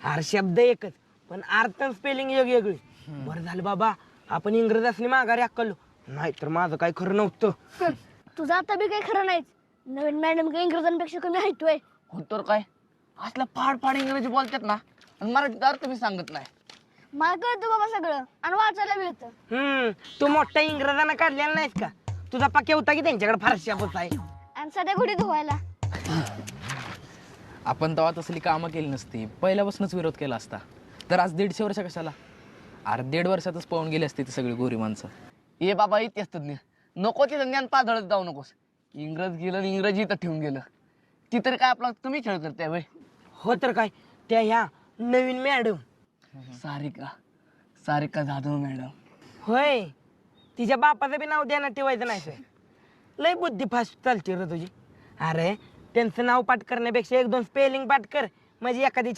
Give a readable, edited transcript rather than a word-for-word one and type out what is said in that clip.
अरे शब्द एकच पण अर्थ स्पेलिंग वेगळी. बरं झालं बाबा आपण इंग्रज असली माघारी अक्कलो, नाहीतर माझं काय खरं नव्हतं. तुझं आता बी काही खरं नाहीच. नवीन मॅडम काही इंग्रजांपेक्षा कमी ऐकतोय. हो तर काय, असल्या फाड फाड इंग्रजी बोलतात ना, आणि मराठीत अर्थ मी सांगत नाही. मला कळतं बाबा सगळं आणि वाचायला मिळतं. तू मोठ्या इंग्रजांना काढलेला नाहीस का? तुझा पक्या होता की त्यांच्याकडे फारशी आपण आहे. आणि सध्या कुठे धुवायला. आपण तेव्हा तसली कामं केली नसती, पहिल्यापासूनच विरोध केला असता तर आज 150 वर्ष कशाला. अरे 1.5 वर्षातच पळून गेली असती ती सगळी गोरी माणसं. ये बाबा इतिहास तज्ञ, नको ते ज्ञान पाझळत जाऊ नकोस. इंग्रज गेलं आणि इंग्रजी इथं ठेवून गेलं, ती तरी काय आपला कमी खेळ करते वय. हो तर काय, त्या ह्या नवीन मॅडम. सारिका जाधव मॅडम. होय, तिच्या बापाचं बी नाव द्यानं ठेवायचं नाही सर. लय बुद्धी फास्ट चालते रे तुझी. अरे त्यांचं नाव पाठ करण्यापेक्षा 1-2 स्पेलिंग पाठ कर, म्हणजे एखादी